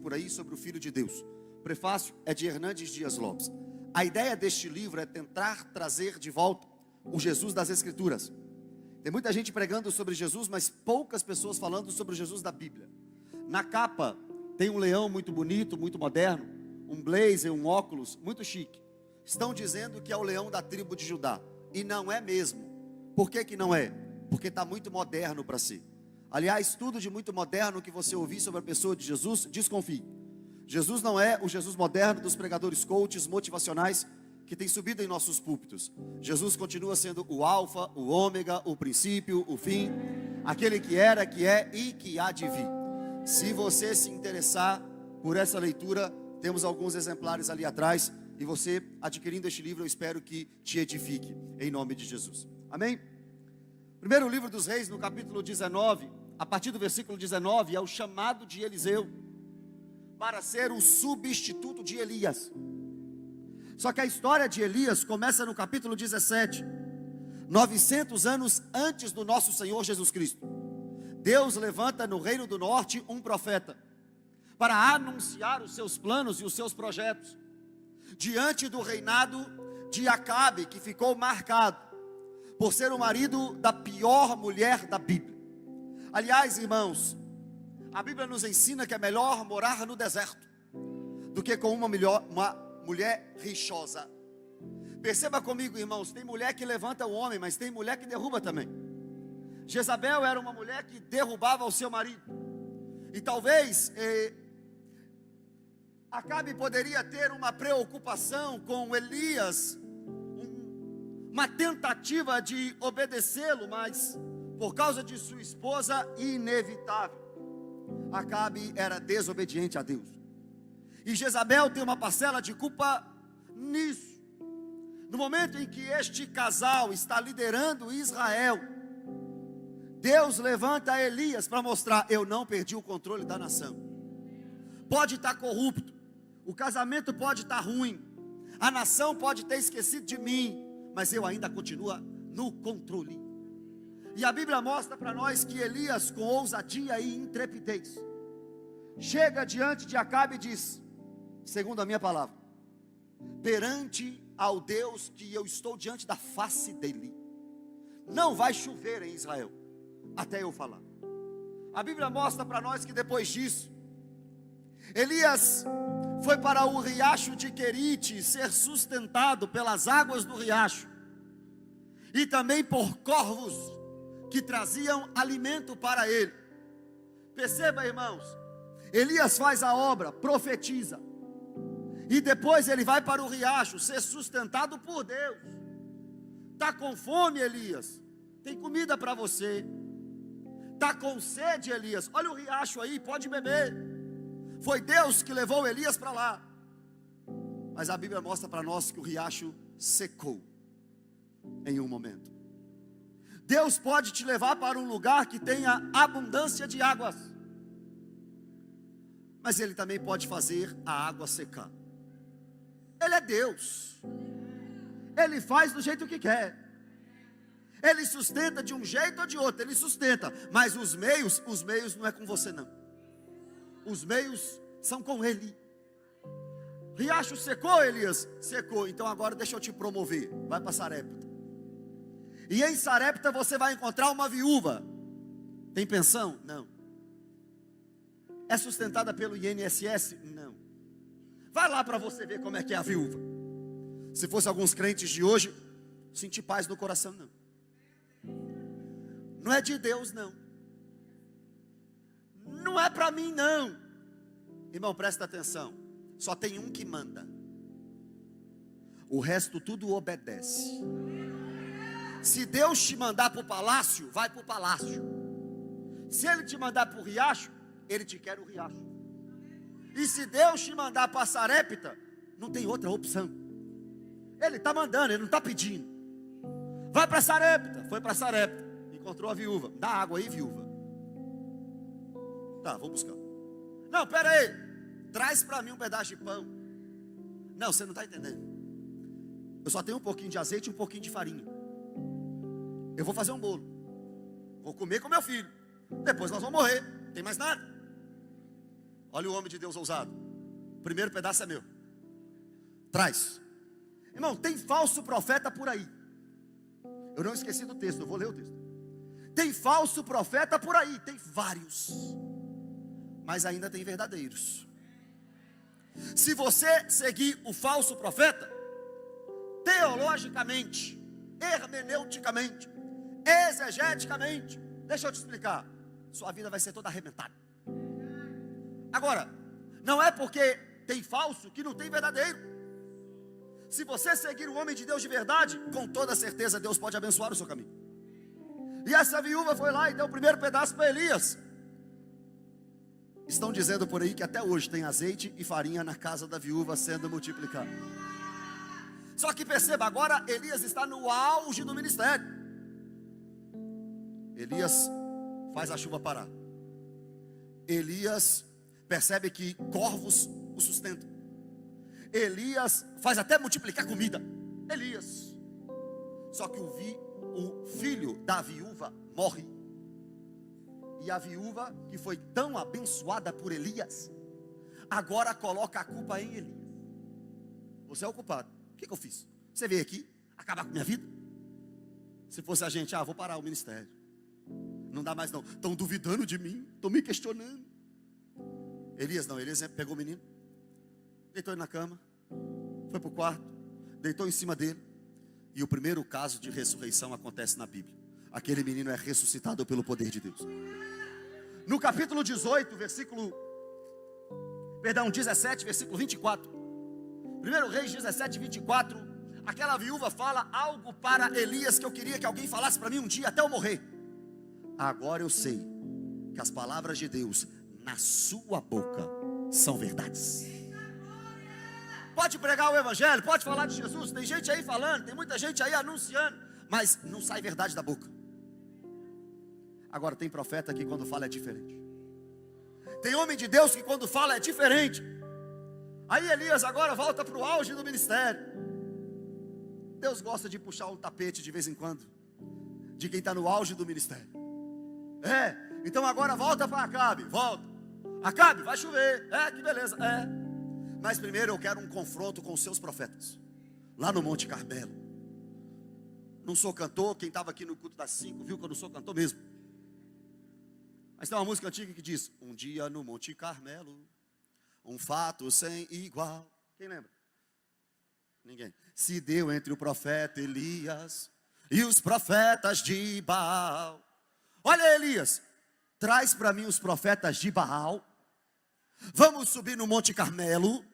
por aí sobre o Filho de Deus. O prefácio é de Hernandes Dias Lopes. A ideia deste livro é tentar trazer de volta o Jesus das Escrituras. Tem muita gente pregando sobre Jesus, mas poucas pessoas falando sobre o Jesus da Bíblia. Na capa tem um leão muito bonito, muito moderno, um blazer, um óculos muito chique. Estão dizendo que é o leão da tribo de Judá, e não é mesmo. Por que que não é? Porque está muito moderno para si. Aliás, tudo de muito moderno que você ouvir sobre a pessoa de Jesus, desconfie. Jesus não é o Jesus moderno dos pregadores coaches motivacionais que tem subido em nossos púlpitos. Jesus continua sendo o alfa, o ômega, o princípio, o fim, aquele que era, que é e que há de vir. Se você se interessar por essa leitura, temos alguns exemplares ali atrás, e você adquirindo este livro, eu espero que te edifique, em nome de Jesus. Amém? Primeiro livro dos Reis, no capítulo 19, a partir do versículo 19, é o chamado de Eliseu para ser o substituto de Elias. Só que a história de Elias começa no capítulo 17, 900 anos antes do nosso Senhor Jesus Cristo. Deus levanta no reino do norte um profeta para anunciar os seus planos e os seus projetos diante do reinado de Acabe, que ficou marcado por ser o marido da pior mulher da Bíblia. Aliás, irmãos, a Bíblia nos ensina que é melhor morar no deserto do que com uma mulher rixosa. Perceba comigo, irmãos, tem mulher que levanta o homem, mas tem mulher que derruba também. Jezabel era uma mulher que derrubava o seu marido. E talvez Acabe poderia ter uma preocupação com Elias, uma tentativa de obedecê-lo, mas por causa de sua esposa, inevitável. Acabe era desobediente a Deus. E Jezabel tem uma parcela de culpa nisso. No momento em que este casal está liderando Israel, Deus levanta Elias para mostrar: eu não perdi o controle da nação. Pode estar corrupto, o casamento pode estar ruim, a nação pode ter esquecido de mim, mas eu ainda continuo no controle. E a Bíblia mostra para nós que Elias, com ousadia e intrepidez, chega diante de Acabe e diz, segundo a minha palavra, perante ao Deus que eu estou diante da face dele, não vai chover em Israel até eu falar. A Bíblia mostra para nós que depois disso, Elias foi para o riacho de Querite ser sustentado pelas águas do riacho e também por corvos que traziam alimento para ele. Perceba, irmãos, Elias faz a obra, profetiza, e depois ele vai para o riacho ser sustentado por Deus. Está com fome, Elias? Tem comida para você. Está com sede, Elias? Olha o riacho aí, pode beber. Foi Deus que levou Elias para lá. Mas a Bíblia mostra para nós que o riacho secou em um momento. Deus pode te levar para um lugar que tenha abundância de águas, mas Ele também pode fazer a água secar. Ele é Deus. Ele faz do jeito que quer. Ele sustenta de um jeito ou de outro. Ele sustenta, mas os meios não é com você não. Os meios são com Ele. Riacho secou, Elias? Secou. Então agora deixa eu te promover. Vai para Sarepta. E em Sarepta você vai encontrar uma viúva. Tem pensão? Não. É sustentada pelo INSS? Não. Vai lá para você ver como é que é a viúva. Se fosse alguns crentes de hoje, sentir paz no coração, não. Não é de Deus, não. Não é para mim, não. Irmão, presta atenção. Só tem um que manda. O resto tudo obedece. Se Deus te mandar para o palácio, vai para o palácio. Se Ele te mandar para o riacho, Ele te quer o riacho. E se Deus te mandar para Sarepta, não tem outra opção. Ele está mandando, Ele não está pedindo. Vai para Sarepta. Foi para Sarepta. Encontrou a viúva. Dá água aí, viúva. Tá, vou buscar. Não, pera aí. Traz para mim um pedaço de pão. Não, você não está entendendo. Eu só tenho um pouquinho de azeite e um pouquinho de farinha. Eu vou fazer um bolo. Vou comer com meu filho. Depois nós vamos morrer. Não tem mais nada. Olha o homem de Deus ousado. O primeiro pedaço é meu. Traz. Irmão, tem falso profeta por aí. Eu não esqueci do texto, eu vou ler o texto. Tem falso profeta por aí, tem vários. Mas ainda tem verdadeiros. Se você seguir o falso profeta, teologicamente, hermeneuticamente, exegeticamente, deixa eu te explicar, sua vida vai ser toda arrebentada. Agora, não é porque tem falso que não tem verdadeiro. Se você seguir o homem de Deus de verdade, com toda certeza Deus pode abençoar o seu caminho. E essa viúva foi lá e deu o primeiro pedaço para Elias. Estão dizendo por aí que até hoje tem azeite e farinha na casa da viúva sendo multiplicado. Só que perceba, agora Elias está no auge do ministério. Elias faz a chuva parar. Elias percebe que corvos o sustentam. Elias faz até multiplicar comida. Elias. Só que o filho da viúva morre. E a viúva, que foi tão abençoada por Elias, agora coloca a culpa em Elias. Você é o culpado. O que eu fiz? Você veio aqui acabar com minha vida? Se fosse a gente, vou parar o ministério. Não dá mais não. Estão duvidando de mim, estão me questionando. Elias não, Elias pegou o menino, deitou ele na cama, foi para o quarto, deitou em cima dele. E o primeiro caso de ressurreição acontece na Bíblia. Aquele menino é ressuscitado pelo poder de Deus. No capítulo 18, 17, versículo 24. 1 Reis 17, 24. Aquela viúva fala algo para Elias que eu queria que alguém falasse para mim um dia até eu morrer. Agora eu sei que as palavras de Deus na sua boca são verdades. Pode pregar o evangelho, pode falar de Jesus. Tem gente aí falando, tem muita gente aí anunciando, mas não sai verdade da boca. Agora tem profeta que quando fala é diferente. Tem homem de Deus que quando fala é diferente. Aí Elias agora volta para o auge do ministério. Deus gosta de puxar o tapete de vez em quando de quem está no auge do ministério. Então agora volta para Acabe. Volta. Acabe, vai chover. Que beleza. Mas primeiro eu quero um confronto com os seus profetas. Lá no Monte Carmelo. Não sou cantor. Quem estava aqui no culto das 5 viu que eu não sou cantor mesmo. Mas tem uma música antiga que diz: um dia no Monte Carmelo, um fato sem igual. Quem lembra? Ninguém. Se deu entre o profeta Elias e os profetas de Baal. Olha, Elias, traz para mim os profetas de Baal. Vamos subir no Monte Carmelo.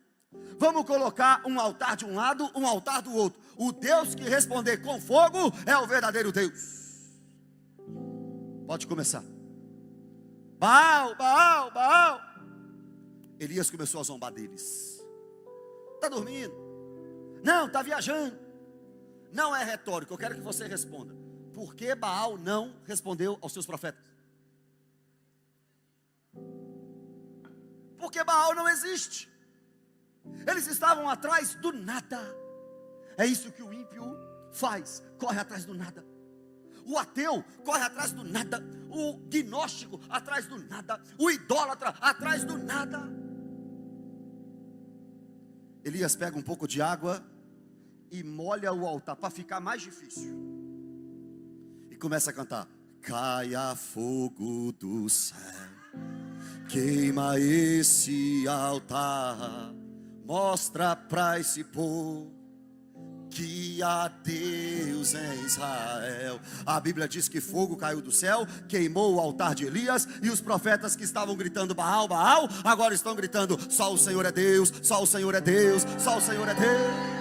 Vamos colocar um altar de um lado, um altar do outro. O Deus que responder com fogo é o verdadeiro Deus. Pode começar. Baal, Baal, Baal. Elias começou a zombar deles. Está dormindo? Não, está viajando. Não é retórico, eu quero que você responda. Por que Baal não respondeu aos seus profetas? Porque Baal não existe. Eles estavam atrás do nada. É isso que o ímpio faz, corre atrás do nada. O ateu corre atrás do nada. O gnóstico atrás do nada. O idólatra atrás do nada. Elias pega um pouco de água e molha o altar para ficar mais difícil. E começa a cantar: caia fogo do céu, queima esse altar, mostra para esse povo que há Deus em Israel. A Bíblia diz que fogo caiu do céu, queimou o altar de Elias, e os profetas que estavam gritando Baal, Baal, agora estão gritando: só o Senhor é Deus, só o Senhor é Deus, só o Senhor é Deus.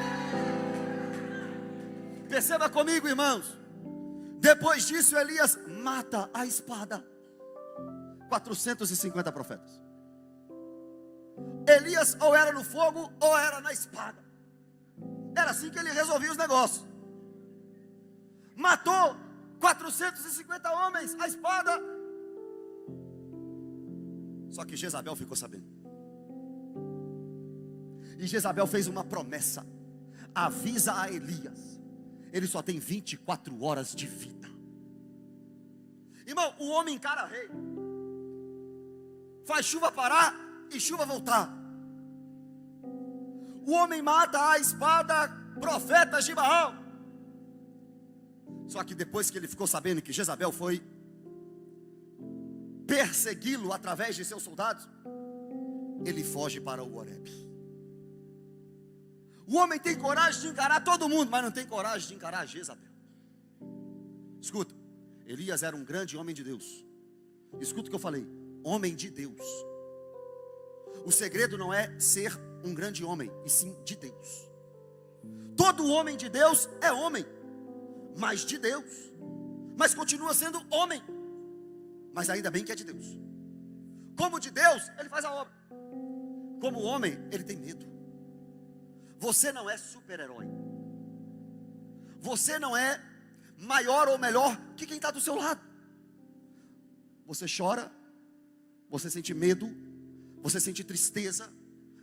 Perceba comigo, irmãos. Depois disso Elias mata a espada 450 profetas. Elias ou era no fogo ou era na espada. Era assim que ele resolvia os negócios. Matou 450 homens, a espada. Só que Jezabel ficou sabendo. E Jezabel fez uma promessa: avisa a Elias, ele só tem 24 horas de vida. Irmão, o homem encara rei, faz chuva parar e chuva voltar. O homem mata a espada profetas de Baal. Só que depois que ele ficou sabendo que Jezabel foi persegui-lo através de seus soldados, ele foge para o Horebe. O homem tem coragem de encarar todo mundo, mas não tem coragem de encarar Jezabel. Escuta, Elias era um grande homem de Deus. Escuta o que eu falei, homem de Deus. O segredo não é ser um grande homem, e sim de Deus. Todo homem de Deus é homem, mas de Deus, mas continua sendo homem, mas ainda bem que é de Deus. Como de Deus, ele faz a obra. Como homem, ele tem medo. Você não é super-herói. Você não é maior ou melhor que quem está do seu lado. Você chora, você sente medo, você sente tristeza,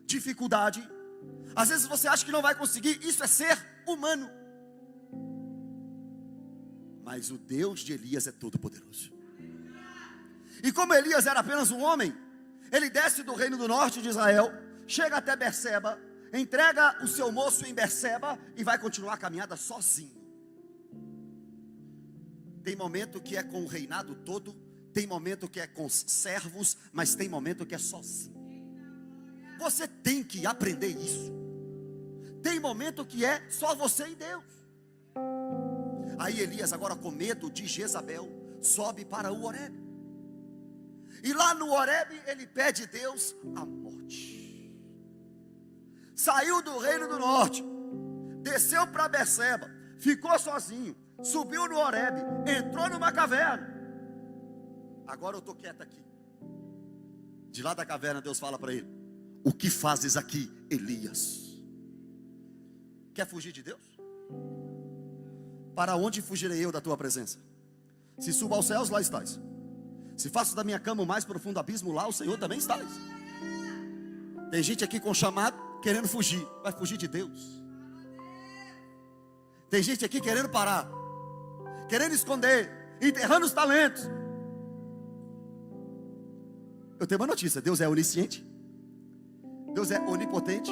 dificuldade. Às vezes você acha que não vai conseguir. Isso é ser humano. Mas o Deus de Elias é todo poderoso. E como Elias era apenas um homem, ele desce do reino do norte de Israel, chega até Berseba, entrega o seu moço em Berseba e vai continuar a caminhada sozinho. Tem momento que é com o reinado todo, tem momento que é com servos, mas tem momento que é sozinho. Você tem que aprender isso. Tem momento que é só você e Deus. Aí Elias, agora com medo de Jezabel, sobe para o Horebe. E lá no Horebe ele pede a Deus a morte. Saiu do reino do norte, desceu para Berseba, ficou sozinho, subiu no Horebe, entrou numa caverna. Agora eu estou quieto aqui. De lá da caverna Deus fala para ele: o que fazes aqui, Elias? Quer fugir de Deus? Para onde fugirei eu da tua presença? Se subo aos céus, lá estás. Se faço da minha cama o mais profundo abismo, lá o Senhor também estás. Tem gente aqui com chamado, querendo fugir. Vai fugir de Deus? Tem gente aqui querendo parar, querendo esconder, enterrando os talentos. Eu tenho uma notícia: Deus é onisciente, Deus é onipotente.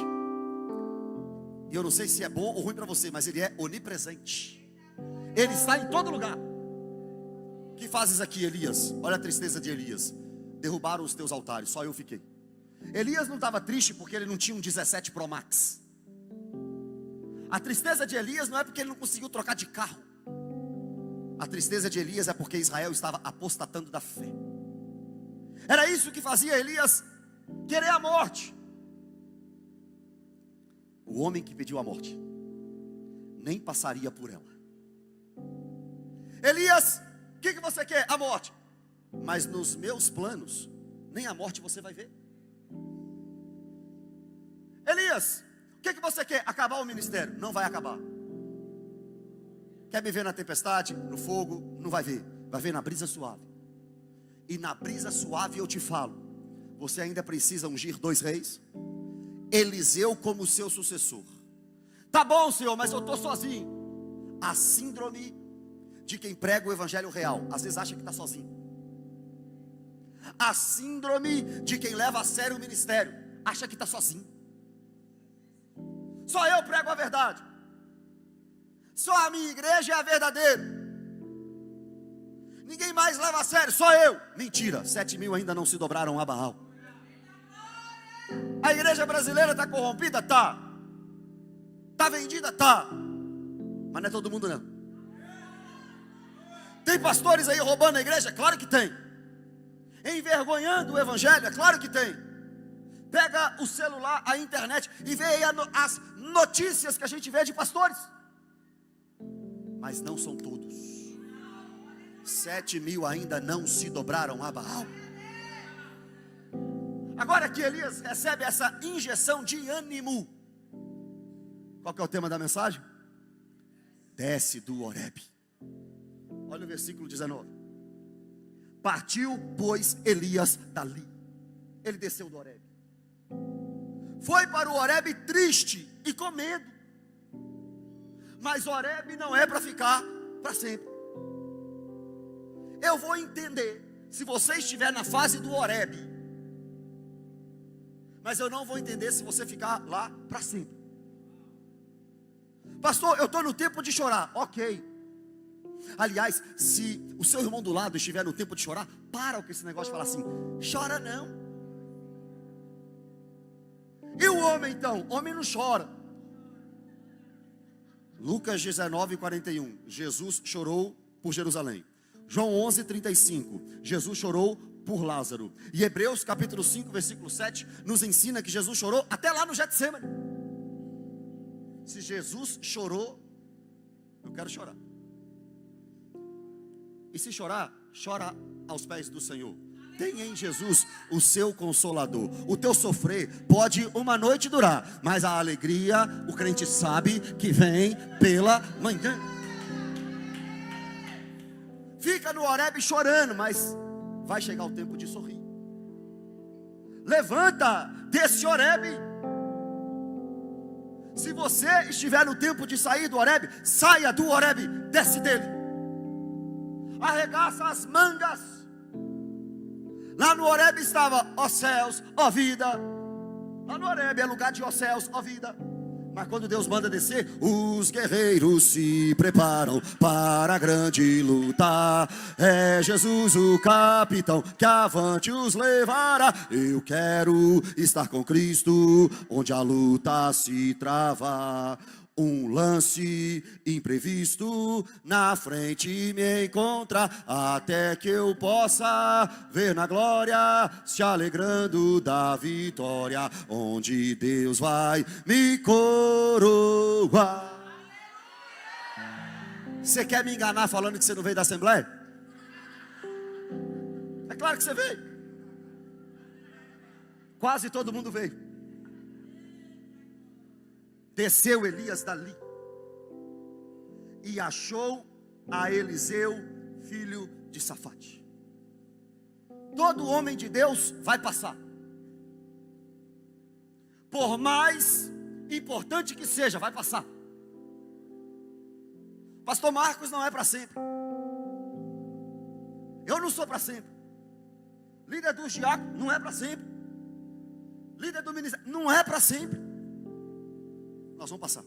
E eu não sei se é bom ou ruim para você, mas Ele é onipresente. Ele está em todo lugar. O que fazes aqui, Elias? Olha a tristeza de Elias. Derrubaram os teus altares, só eu fiquei. Elias não estava triste porque ele não tinha um 17 Pro Max. A tristeza de Elias não é porque ele não conseguiu trocar de carro. A tristeza de Elias é porque Israel estava apostatando da fé. Era isso que fazia Elias querer a morte. O homem que pediu a morte nem passaria por ela. Elias, o que você quer? A morte. Mas nos meus planos, nem a morte você vai ver. Elias, o que você quer? Acabar o ministério. Não vai acabar. Quer me ver na tempestade, no fogo? Não vai ver. Vai ver na brisa suave. E na brisa suave eu te falo: você ainda precisa ungir 2 reis, Eliseu como seu sucessor. Tá bom, Senhor, mas eu estou sozinho. A síndrome de quem prega o evangelho real, às vezes acha que está sozinho. A síndrome de quem leva a sério o ministério, acha que está sozinho. Só eu prego a verdade, só a minha igreja é a verdadeira, ninguém mais leva a sério, só eu. Mentira, 7.000 ainda não se dobraram a Baal. A igreja brasileira está corrompida? Tá. Está vendida? Tá. Mas não é todo mundo não. Tem pastores aí roubando a igreja? Claro que tem. Envergonhando o evangelho? É claro que tem. Pega o celular, a internet e vê aí as notícias que a gente vê de pastores. Mas não são todos. 7.000 ainda não se dobraram a Baal. Agora que Elias recebe essa injeção de ânimo, qual que é o tema da mensagem? Desce do Horebe. Olha o versículo 19. Partiu, pois, Elias dali. Ele desceu do Horebe. Foi para o Horebe triste e com medo. Mas Horebe não é para ficar para sempre. Eu vou entender se você estiver na fase do Horebe. Mas eu não vou entender se você ficar lá para sempre. Pastor, eu estou no tempo de chorar. Ok. Aliás, se o seu irmão do lado estiver no tempo de chorar, para com esse negócio de falar assim, chora não. E o homem então? Homem não chora. Lucas 19:41, Jesus chorou por Jerusalém. João 11:35, Jesus chorou por Lázaro. E Hebreus capítulo 5, versículo 7, nos ensina que Jesus chorou até lá no Getsemane. Se Jesus chorou, eu quero chorar. E se chorar, chora aos pés do Senhor. Tem em Jesus o seu consolador. O teu sofrer pode uma noite durar, mas a alegria, o crente sabe que vem pela manhã. Fica no Horebe chorando, mas vai chegar o tempo de sorrir. Levanta desse Horebe. Se você estiver no tempo de sair do Horebe, saia do Horebe, desce dele. Arregaça as mangas. Lá no Horebe estava, ó céus, ó vida. Lá no Horebe é lugar de ó céus, ó vida. Mas quando Deus manda descer, os guerreiros se preparam para a grande luta. É Jesus o capitão que avante os levará. Eu quero estar com Cristo, onde a luta se trava. Um lance imprevisto na frente me encontra, até que eu possa ver na glória, se alegrando da vitória, onde Deus vai me coroar. Você quer me enganar falando que você não veio da Assembleia? É claro que você veio. Quase todo mundo veio. Desceu Elias dali e achou a Eliseu, filho de Safate. Todo homem de Deus vai passar. Por mais importante que seja, vai passar. Pastor Marcos não é para sempre. Eu não sou para sempre. Líder dos diáconos não é para sempre. Líder do ministério não é para sempre. Nós vamos passar.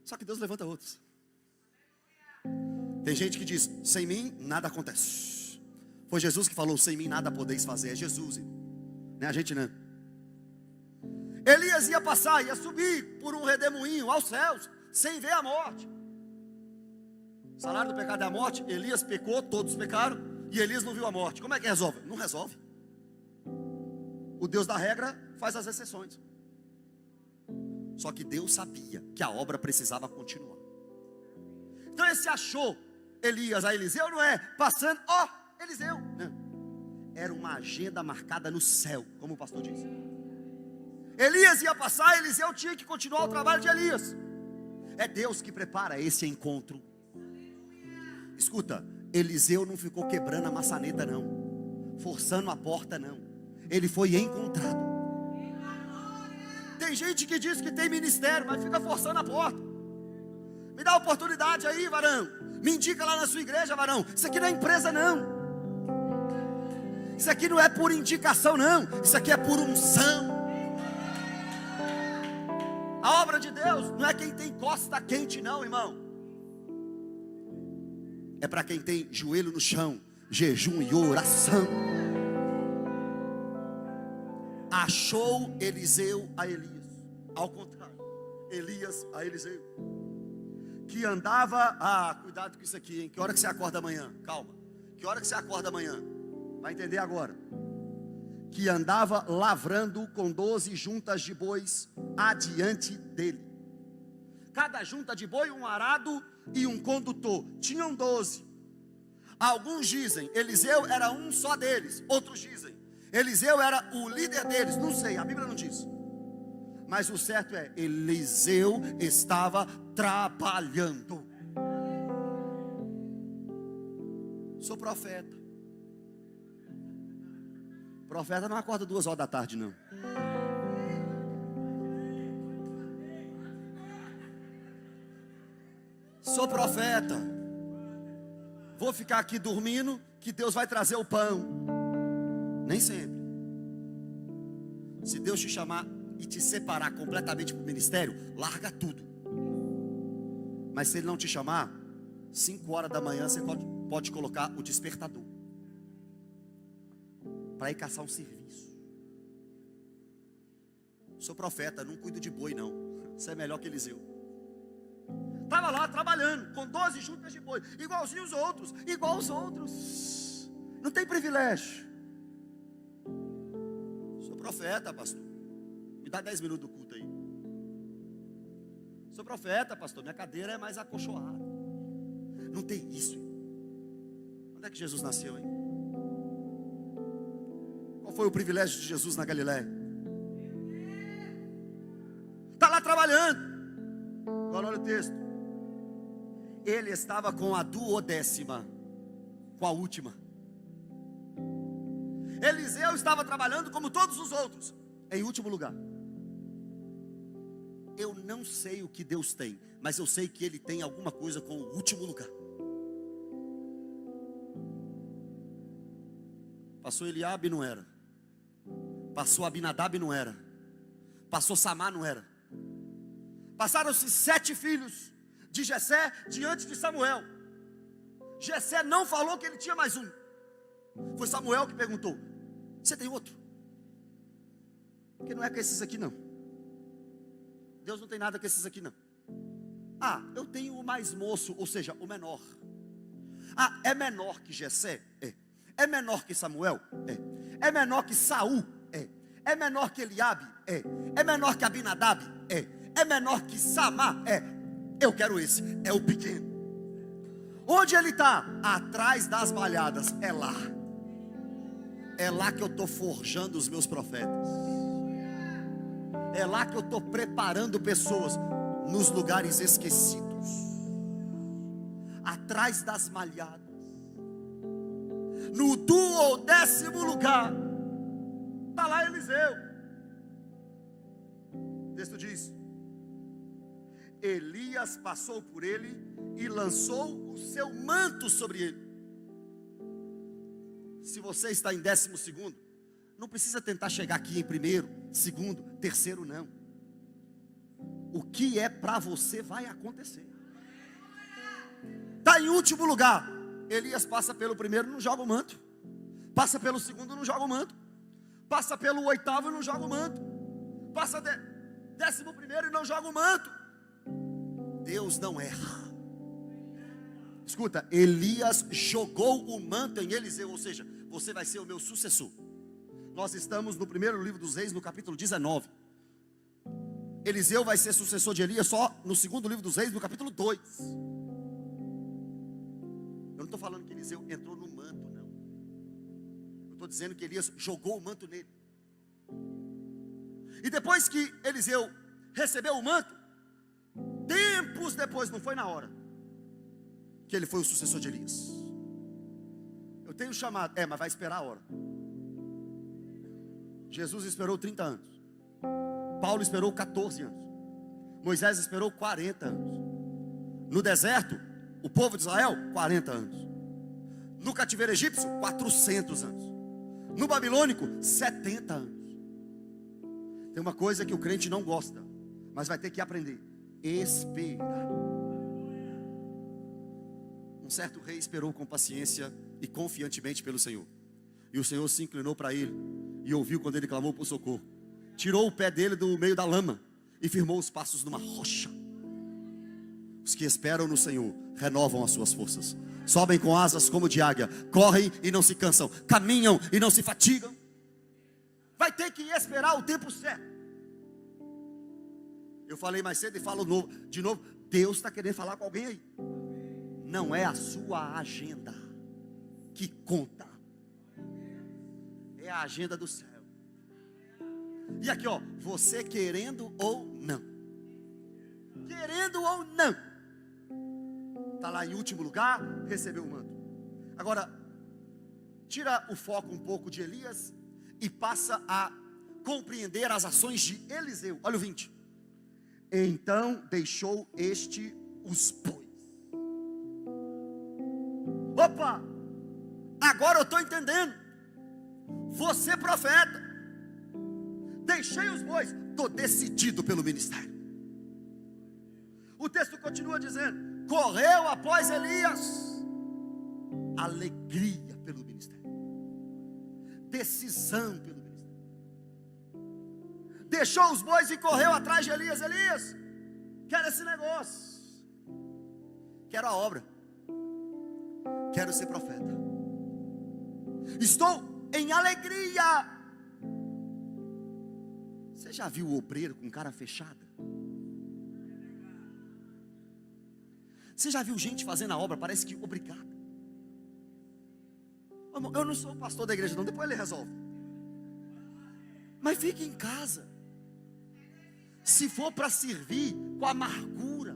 Só que Deus levanta outros. Tem gente que diz, sem mim nada acontece. Foi Jesus que falou, sem mim nada podeis fazer. É Jesus, não é a gente não. Elias ia passar, ia subir por um redemoinho aos céus, sem ver a morte. O salário do pecado é a morte. Elias pecou, todos pecaram, e Elias não viu a morte. Como é que resolve? Não resolve. O Deus da regra faz as exceções. Só que Deus sabia que a obra precisava continuar. Então esse achou Elias a Eliseu, não é passando, ó, Eliseu. Não. Era uma agenda marcada no céu, como o pastor disse. Elias ia passar, Eliseu tinha que continuar o trabalho de Elias. É Deus que prepara esse encontro. Escuta, Eliseu não ficou quebrando a maçaneta não, forçando a porta não. Ele foi encontrado. Tem gente que diz que tem ministério, mas fica forçando a porta. Me dá oportunidade aí, varão. Me indica lá na sua igreja, varão. Isso aqui não é empresa não. Isso aqui não é por indicação não. Isso aqui é por unção. A obra de Deus não é quem tem costa quente não, irmão. É para quem tem joelho no chão, jejum e oração. Achou Eliseu a Elias. Ao contrário, Elias a Eliseu. Que andava, cuidado com isso aqui, hein? Que hora que você acorda amanhã? Calma. Que hora que você acorda amanhã? Vai entender agora. Que andava lavrando com 12 juntas de bois adiante dele. Cada junta de boi, um arado e um condutor. Tinham 12. Alguns dizem, Eliseu era um só deles. Outros dizem, Eliseu era o líder deles. Não sei, a Bíblia não diz. Mas o certo é, Eliseu estava trabalhando. Sou profeta. Profeta não acorda 2 horas da tarde não. Sou profeta. Vou ficar aqui dormindo que Deus vai trazer o pão. Nem sempre. Se Deus te chamar e te separar completamente para o ministério, larga tudo. Mas se Ele não te chamar, 5 horas da manhã você pode colocar o despertador para ir caçar um serviço. Sou profeta, não cuido de boi não. Você é melhor que Eliseu. Estava lá trabalhando com 12 juntas de boi, igualzinho os outros, igual os outros. Não tem privilégio. Sou profeta, pastor. Me dá 10 minutos do culto aí. Sou profeta, pastor. Minha cadeira é mais acolchoada. Não tem isso. Onde é que Jesus nasceu, hein? Qual foi o privilégio de Jesus na Galiléia? Está lá trabalhando. Agora olha o texto. Ele estava com a 12ª, com a última. Eliseu estava trabalhando como todos os outros, em último lugar. Eu não sei o que Deus tem, mas eu sei que Ele tem alguma coisa com o último lugar. Passou Eliabe, não era. Passou Abinadab, não era. Passou Samar, não era. Passaram-se 7 filhos de Jessé diante de Samuel. Jessé não falou que ele tinha mais um. Foi Samuel que perguntou: você tem outro? Porque não é com esses aqui não. Deus não tem nada com esses aqui não. Ah, eu tenho o mais moço, ou seja, o menor. Ah, é menor que Jessé? É. É menor que Samuel? É. É menor que Saul? É. É menor que Eliabe? É. É menor que Abinadab? É. É menor que Samar? É. Eu quero esse, é o pequeno. Onde ele está? Atrás das malhadas. É lá. É lá que eu estou forjando os meus profetas. É lá que eu estou preparando pessoas nos lugares esquecidos. Atrás das malhadas. No 12º lugar está lá Eliseu. O texto diz: Elias passou por ele e lançou o seu manto sobre ele. Se você está em 12º, não precisa tentar chegar aqui em 1º, 2º, 3º, não. O que é para você vai acontecer. Está em último lugar. Elias passa pelo 1º, não joga o manto. Passa pelo 2º, não joga o manto. Passa pelo 8º, não joga o manto. Passa 11º e não joga o manto. Deus não erra. Escuta, Elias jogou o manto em Eliseu, ou seja, você vai ser o meu sucessor. Nós estamos no 1º livro dos Reis, no capítulo 19. Eliseu vai ser sucessor de Elias só no 2º livro dos Reis, no capítulo 2. Eu não estou falando que Eliseu entrou no manto, não. Eu estou dizendo que Elias jogou o manto nele. E depois que Eliseu recebeu o manto, tempos depois, não foi na hora, que ele foi o sucessor de Elias. Eu tenho chamado, mas vai esperar a hora. Jesus esperou 30 anos. Paulo esperou 14 anos. Moisés esperou 40 anos. No deserto, o povo de Israel, 40 anos. No cativeiro egípcio, 400 anos. No babilônico, 70 anos. Tem uma coisa que o crente não gosta, mas vai ter que aprender: esperar. Um certo rei esperou com paciência e confiantemente pelo Senhor. E o Senhor se inclinou para ele e ouviu quando ele clamou por socorro. Tirou o pé dele do meio da lama e firmou os passos numa rocha. Os que esperam no Senhor renovam as suas forças. Sobem com asas como de águia. Correm e não se cansam. Caminham e não se fatigam. Vai ter que esperar o tempo certo. Eu falei mais cedo e falo de novo. Deus está querendo falar com alguém aí. Não é a sua agenda que conta. É a agenda do céu. E aqui ó, você querendo ou não. Querendo ou não. Está lá em último lugar, recebeu o manto. Agora, tira o foco um pouco de Elias e passa a compreender as ações de Eliseu. Olha o 20. Então deixou este os bois. Opa! Agora eu estou entendendo. Você profeta deixei os bois, estou decidido pelo ministério. O texto continua dizendo: correu após Elias, alegria pelo ministério, decisão pelo ministério. Deixou os bois e correu atrás de Elias. Elias, quero esse negócio, quero a obra, quero ser profeta, estou em alegria. Você já viu o obreiro com cara fechada? Você já viu gente fazendo a obra, parece que obrigado. Eu não sou o pastor da igreja não, depois ele resolve. Mas fique em casa. Se for para servir com amargura,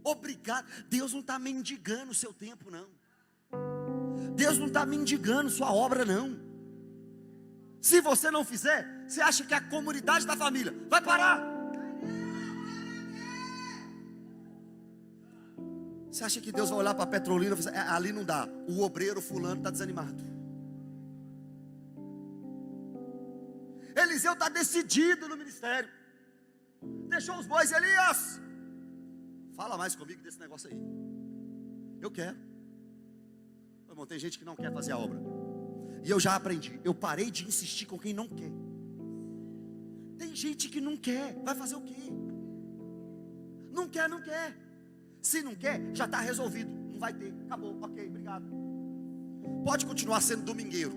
obrigado. Deus não está mendigando o seu tempo não. Deus não está mendigando sua obra não. Se você não fizer, você acha que a comunidade da família vai parar? Você acha que Deus vai olhar para a Petrolina e falar, ali não dá, o obreiro fulano está desanimado. Eliseu está decidido no ministério. Deixou os bois. Elias, fala mais comigo desse negócio aí. Eu quero. Irmão, tem gente que não quer fazer a obra. E eu já aprendi, eu parei de insistir com quem não quer. Tem gente que não quer, vai fazer o quê? Não quer, não quer. Se não quer, já está resolvido. Não vai ter, acabou, ok, obrigado. Pode continuar sendo domingueiro.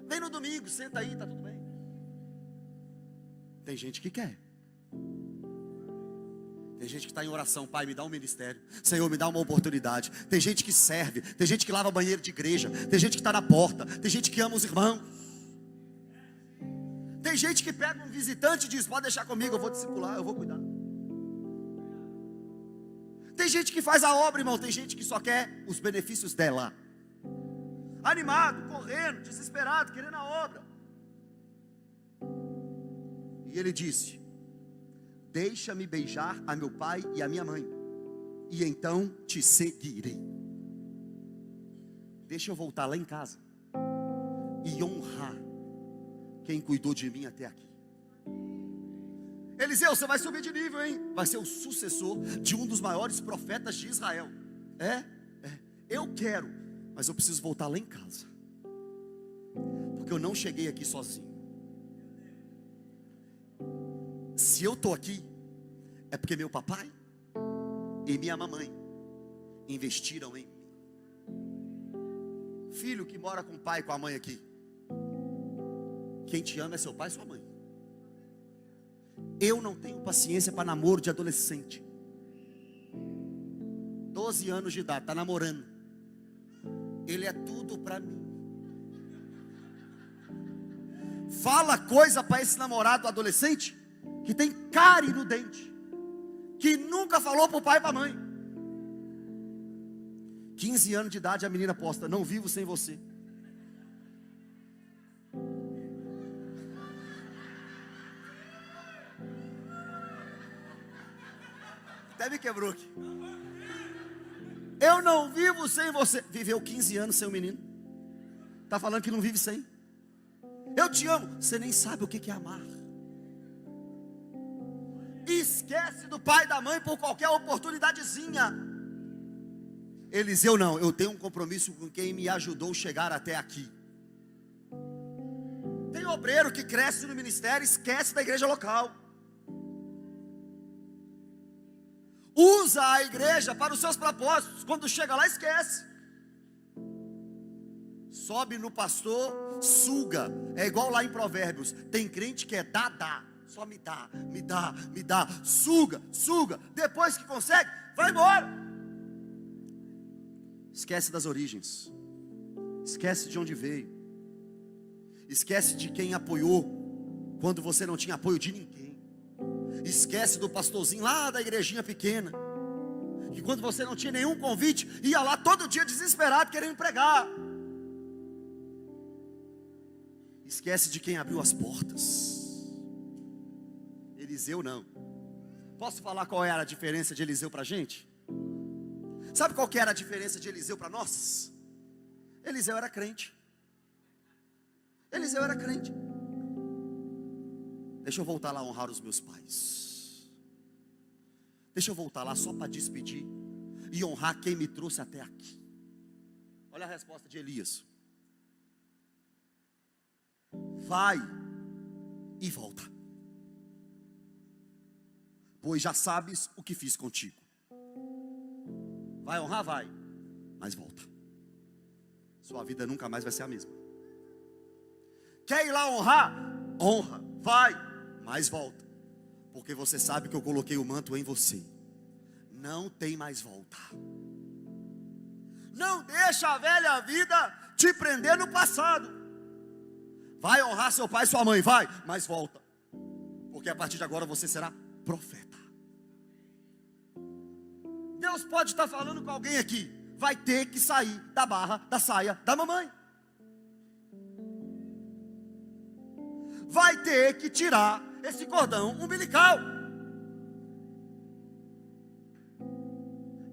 Vem no domingo, senta aí, está tudo bem. Tem gente que quer. Tem gente que está em oração: Pai, me dá um ministério, Senhor, me dá uma oportunidade. Tem gente que serve, tem gente que lava banheiro de igreja, tem gente que está na porta, tem gente que ama os irmãos. Tem gente que pega um visitante e diz: pode deixar comigo, eu vou discipular, eu vou cuidar. Tem gente que faz a obra, irmão. Tem gente que só quer os benefícios dela, animado, correndo, desesperado, querendo a obra. E ele disse: deixa-me beijar a meu pai e a minha mãe, e então te seguirei. Deixa eu voltar lá em casa e honrar quem cuidou de mim até aqui. Eliseu, você vai subir de nível, hein? Vai ser o sucessor de um dos maiores profetas de Israel. Eu quero, mas eu preciso voltar lá em casa, porque eu não cheguei aqui sozinho. Se eu estou aqui, é porque meu papai e minha mamãe investiram em mim. Filho que mora com o pai e com a mãe aqui, quem te ama é seu pai e sua mãe. Eu não tenho paciência para namoro de adolescente. 12 anos de idade, está namorando. Ele é tudo para mim. Fala coisa para esse namorado adolescente que tem cárie no dente, que nunca falou para o pai e para a mãe. 15 anos de idade, a menina posta: não vivo sem você. Até me quebrou aqui. Eu não vivo sem você. Viveu 15 anos sem o menino, está falando que não vive sem. Eu te amo. Você nem sabe o que é amar. Esquece do pai e da mãe por qualquer oportunidadezinha. Eliseu não, eu tenho um compromisso com quem me ajudou a chegar até aqui. Tem obreiro que cresce no ministério, esquece da igreja local. Usa a igreja para os seus propósitos, quando chega lá esquece. Sobe no pastor, suga. É igual lá em Provérbios, tem crente que é dá. Só me dá, me dá, me dá. Suga, suga. Depois que consegue, vai embora. Esquece das origens. Esquece de onde veio. Esquece de quem apoiou quando você não tinha apoio de ninguém. Esquece do pastorzinho lá da igrejinha pequena, que quando você não tinha nenhum convite, ia lá todo dia desesperado querendo pregar. Esquece de quem abriu as portas. Eliseu não. Posso falar qual era a diferença de Eliseu para a gente? Sabe qual que era a diferença de Eliseu para nós? Eliseu era crente. Eliseu era crente. Deixa eu voltar lá honrar os meus pais. Deixa eu voltar lá só para despedir e honrar quem me trouxe até aqui. Olha a resposta de Elias. Vai e volta, pois já sabes o que fiz contigo. Vai honrar? Vai, mas volta. Sua vida nunca mais vai ser a mesma. Quer ir lá honrar? Honra, vai, mas volta, porque você sabe que eu coloquei o manto em você. Não tem mais volta. Não deixa a velha vida te prender no passado. Vai honrar seu pai e sua mãe, vai, mas volta, porque a partir de agora você será profeta. Deus pode estar falando com alguém aqui, vai ter que sair da barra da saia da mamãe. Vai ter que tirar esse cordão umbilical.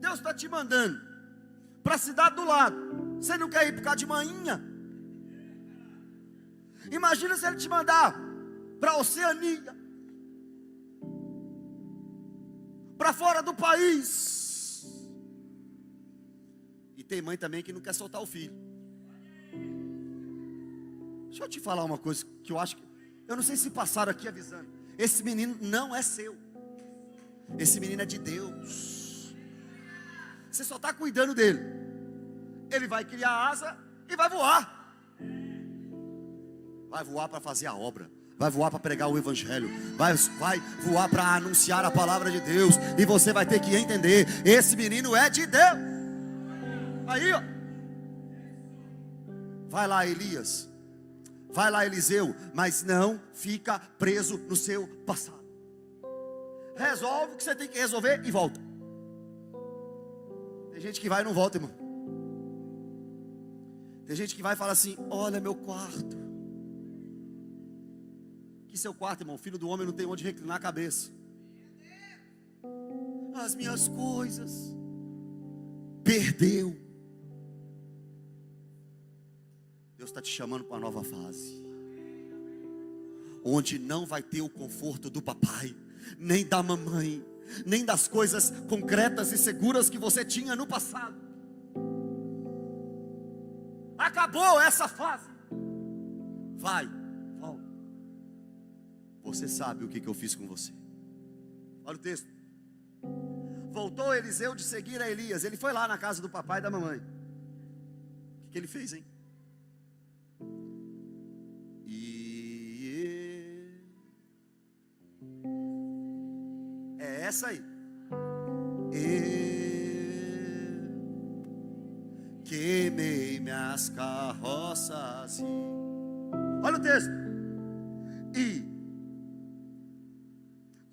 Deus está te mandando para a cidade do lado. Você não quer ir por causa de manhinha? Imagina se Ele te mandar para a Oceania, para fora do país. E tem mãe também que não quer soltar o filho. Deixa eu te falar uma coisa que eu acho que, eu não sei se passaram aqui avisando. Esse menino não é seu. Esse menino é de Deus. Você só está cuidando dele. Ele vai criar asa e vai voar. Vai voar para fazer a obra. Vai voar para pregar o evangelho. Vai voar para anunciar a palavra de Deus. E você vai ter que entender, esse menino é de Deus. Aí, ó. Vai lá, Elias. Vai lá, Eliseu. Mas não fica preso no seu passado. Resolve o que você tem que resolver e volta. Tem gente que vai e não volta, irmão. Tem gente que vai e fala assim: olha meu quarto. Que seu quarto, irmão? O filho do homem não tem onde reclinar a cabeça. As minhas coisas. Perdeu. Deus está te chamando para uma nova fase, onde não vai ter o conforto do papai, nem da mamãe, nem das coisas concretas e seguras que você tinha no passado. Acabou essa fase. Vai, volta. Você sabe o que eu fiz com você. Olha o texto. Voltou Eliseu de seguir a Elias. Ele foi lá na casa do papai e da mamãe. O que ele fez, hein? É essa aí. Queimei minhas carroças. Olha o texto. E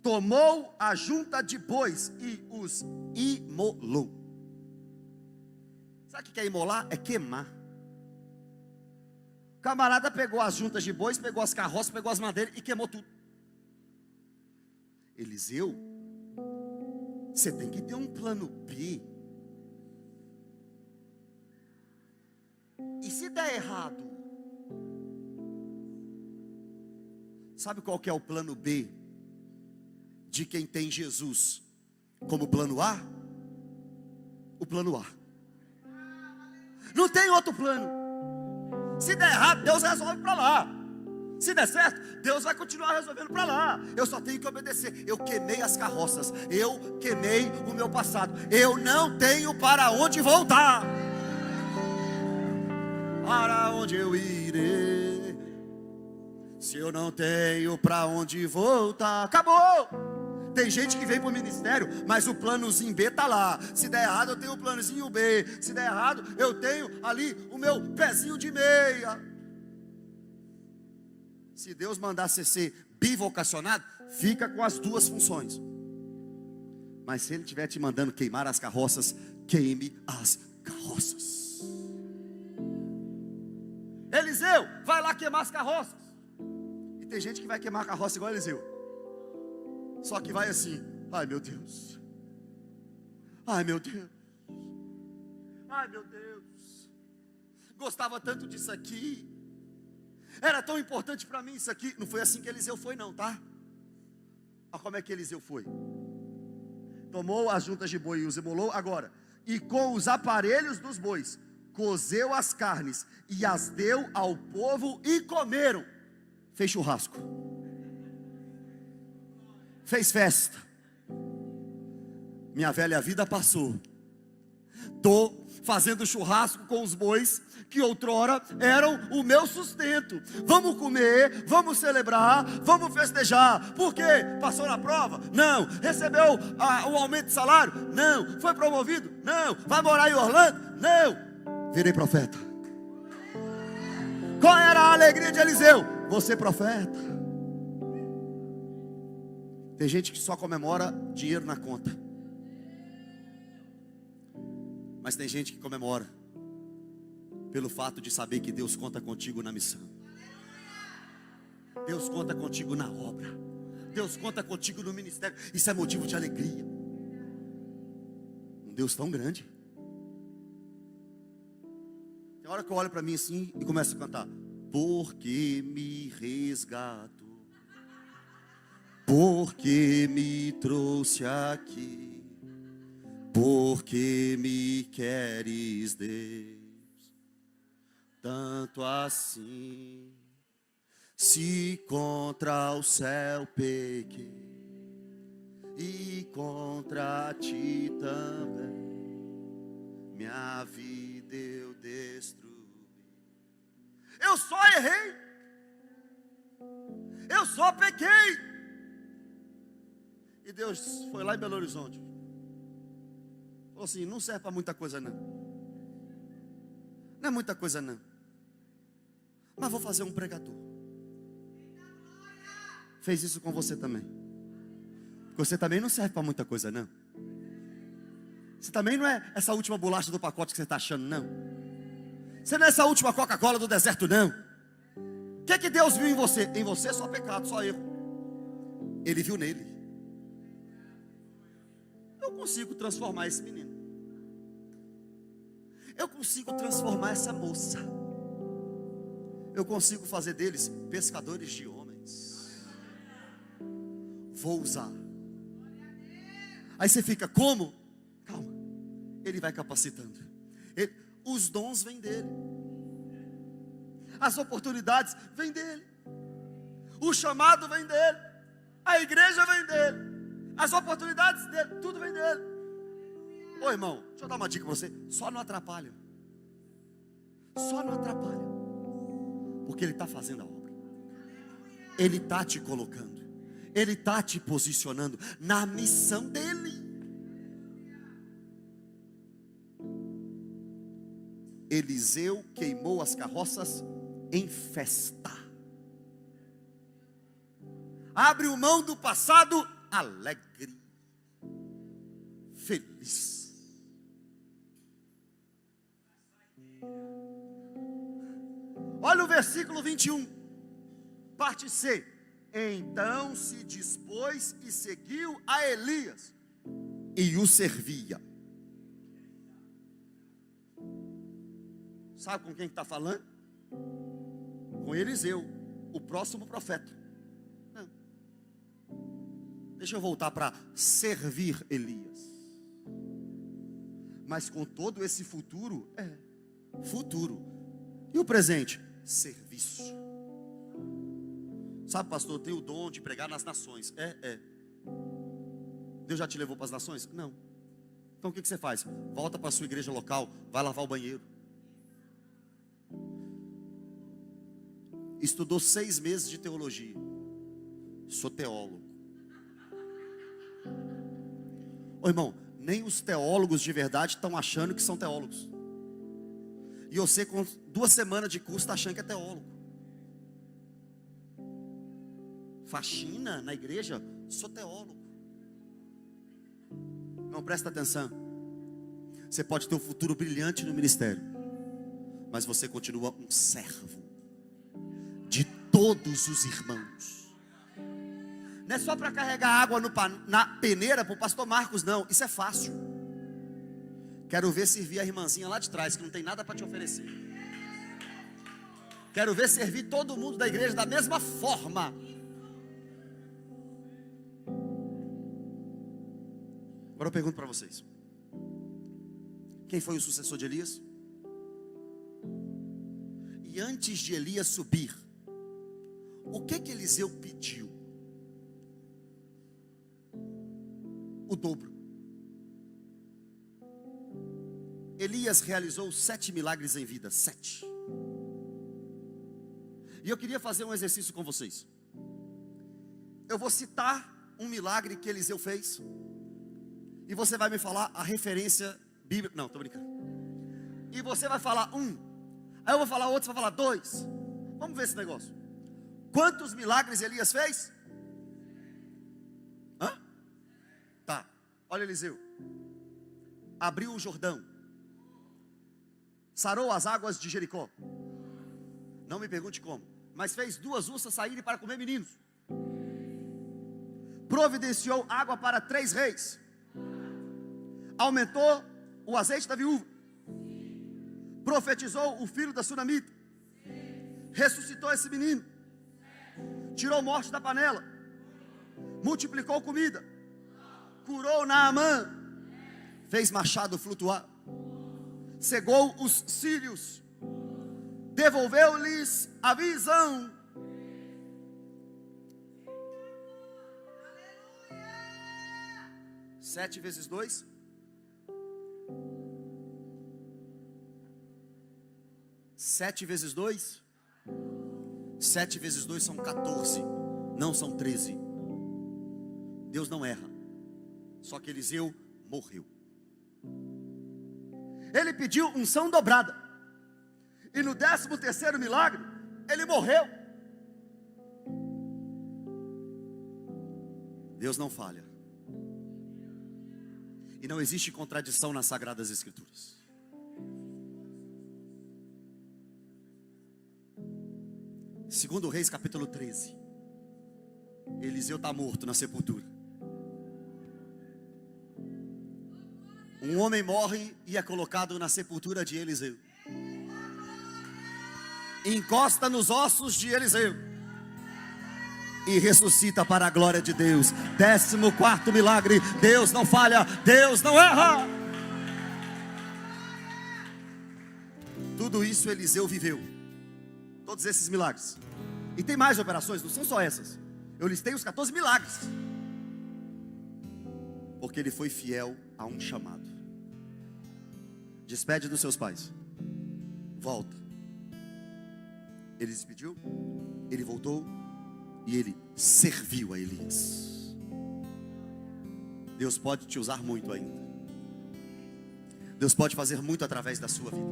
tomou a junta de bois e os imolou. Sabe o que é imolar? É queimar. O camarada pegou as juntas de bois, pegou as carroças, pegou as madeiras e queimou tudo. Eliseu, você tem que ter um plano B. E se der errado? Sabe qual que é o plano B de quem tem Jesus como plano A? O plano A. Não tem outro plano. Se der errado, Deus resolve para lá. Se der certo, Deus vai continuar resolvendo para lá. Eu só tenho que obedecer. Eu queimei as carroças, eu queimei o meu passado. Eu não tenho para onde voltar. Para onde eu irei, se eu não tenho para onde voltar? Acabou. Tem gente que vem para o ministério, mas o planozinho B está lá. Se der errado, eu tenho o planozinho B. Se der errado, eu tenho ali o meu pezinho de meia. Se Deus mandar você ser bivocacionado, fica com as duas funções. Mas se Ele estiver te mandando queimar as carroças, queime as carroças. Eliseu, vai lá queimar as carroças. E tem gente que vai queimar a carroça igual Eliseu. Só que vai assim: ai meu Deus, ai meu Deus, ai meu Deus, gostava tanto disso aqui. Era tão importante para mim isso aqui. Não foi assim que Eliseu foi não, tá? Olha como é que Eliseu foi. Tomou as juntas de boi e os emolou. Agora, e com os aparelhos dos bois, cozeu as carnes e as deu ao povo e comeram. Fez churrasco. Fez festa. Minha velha vida passou. Estou fazendo churrasco com os bois que outrora eram o meu sustento. Vamos comer, vamos celebrar, vamos festejar. Por quê? Passou na prova? Não. Recebeu um aumento de salário? Não. Foi promovido? Não. Vai morar em Orlando? Não. Virei profeta. Qual era a alegria de Eliseu? Você profeta. Tem gente que só comemora dinheiro na conta. Mas tem gente que comemora pelo fato de saber que Deus conta contigo na missão. Deus conta contigo na obra. Deus conta contigo no ministério. Isso é motivo de alegria. Um Deus tão grande. Tem hora que eu olho para mim assim e começo a cantar. Porque me resgatou, porque me trouxe aqui, porque me queres, Deus, tanto assim. Se contra o céu pequei e contra ti também, minha vida eu destruí. Eu só errei, eu só pequei. E Deus foi lá em Belo Horizonte, falou assim: não serve para muita coisa não. Não é muita coisa não. Mas vou fazer um pregador. Fez isso com você também. Você também não serve para muita coisa não. Você também não é essa última bolacha do pacote que você está achando não. Você não é essa última Coca-Cola do deserto não. O que Deus viu em você? Em você só pecado, só erro. Ele viu nele. Eu consigo transformar esse menino. Eu consigo transformar essa moça. Eu consigo fazer deles pescadores de homens. Vou usar. Aí você fica, como? Calma. Ele vai capacitando. Os dons vêm dele. As oportunidades vêm dele. O chamado vem dele. A igreja vem dele. As oportunidades dele, tudo vem dele. Ô irmão, deixa eu dar uma dica para você. Só não atrapalha. Só não atrapalha. Porque ele está fazendo a obra. Ele está te colocando. Ele está te posicionando na missão dele. Eliseu queimou as carroças em festa. Abre mão do passado alegre, feliz. Olha o versículo 21, parte C. Então se dispôs e seguiu a Elias e o servia. Sabe com quem está falando? Com Eliseu, o próximo profeta. Não. Deixa eu voltar para servir Elias. Mas com todo esse futuro, futuro. E o presente? Serviço. Sabe, pastor, eu tenho o dom de pregar nas nações. Deus já te levou para as nações? Não. Então o que você faz? Volta para a sua igreja local, vai lavar o banheiro. Estudou 6 meses de teologia. Sou teólogo. Ô irmão, nem os teólogos de verdade estão achando que são teólogos. E você com 2 semanas de curso está achando que é teólogo. Faxina na igreja, sou teólogo. Não, presta atenção. Você pode ter um futuro brilhante no ministério, mas você continua um servo de todos os irmãos. Não é só para carregar água na peneira para o pastor Marcos, não. Isso é fácil. Quero ver servir a irmãzinha lá de trás, que não tem nada para te oferecer. Quero ver servir todo mundo da igreja da mesma forma. Agora eu pergunto para vocês: quem foi o sucessor de Elias? E antes de Elias subir, o que Eliseu pediu? O dobro. Elias realizou 7 milagres em vida. 7. E eu queria fazer um exercício com vocês. Eu vou citar um milagre que Eliseu fez, e você vai me falar a referência bíblica. Não, estou brincando. E você vai falar um, aí eu vou falar outro, você vai falar 2. Vamos ver esse negócio. Quantos milagres Elias fez? Hã? Tá, olha Eliseu. Abriu o Jordão, sarou as águas de Jericó. Não me pergunte como, mas fez 2 ursas saírem para comer meninos. Providenciou água para 3 reis. Aumentou o azeite da viúva. Profetizou o filho da sunamita. Ressuscitou esse menino. Tirou morte da panela. Multiplicou comida. Curou Naamã. Fez machado flutuar. Cegou os círios. Devolveu-lhes a visão. Sete vezes 2. Sete vezes 2. 7 vezes 2 são 14. Não são 13. Deus não erra. Só que Eliseu morreu. Ele pediu unção dobrada. E no 13º milagre, ele morreu. Deus não falha. E não existe contradição nas Sagradas Escrituras. Segundo Reis capítulo 13. Eliseu está morto na sepultura. Um homem morre e é colocado na sepultura de Eliseu. Encosta nos ossos de Eliseu e ressuscita para a glória de Deus. 14º milagre. Deus não falha, Deus não erra. Tudo isso Eliseu viveu. Todos esses milagres. E tem mais operações, não são só essas. Eu listei os 14 milagres. Porque ele foi fiel a um chamado. Despede dos seus pais. Volta. Ele despediu, ele voltou e ele serviu a Elias. Deus pode te usar muito ainda. Deus pode fazer muito através da sua vida.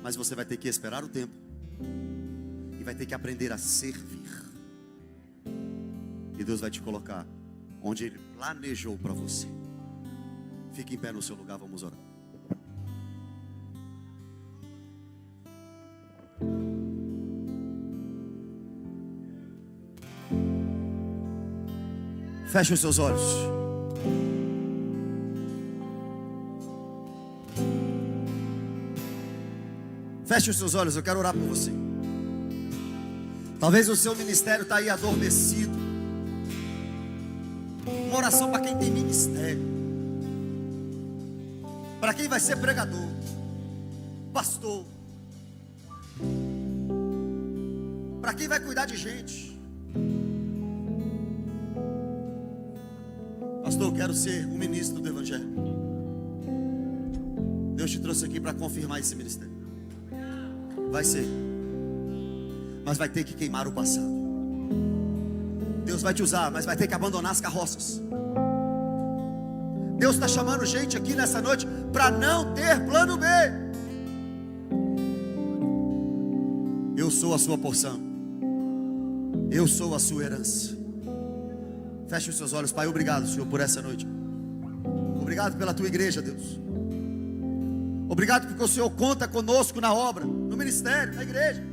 Mas você vai ter que esperar o tempo. E vai ter que aprender a servir. E Deus vai te colocar onde Ele planejou para você. Fique em pé no seu lugar, vamos orar. Feche os seus olhos. Feche os seus olhos, eu quero orar por você. Talvez o seu ministério está aí adormecido. Uma oração para quem tem ministério. Para quem vai ser pregador, pastor. Para quem vai cuidar de gente. Pastor, eu quero ser um ministro do Evangelho. Deus te trouxe aqui para confirmar esse ministério. Vai ser. Mas vai ter que queimar o passado. Deus vai te usar, mas vai ter que abandonar as carroças. Deus está chamando gente aqui nessa noite para não ter plano B. Eu sou a sua porção. Eu sou a sua herança. Feche os seus olhos, Pai. Obrigado, Senhor, por essa noite. Obrigado pela tua igreja, Deus. Obrigado porque o Senhor conta conosco na obra, no ministério, na igreja.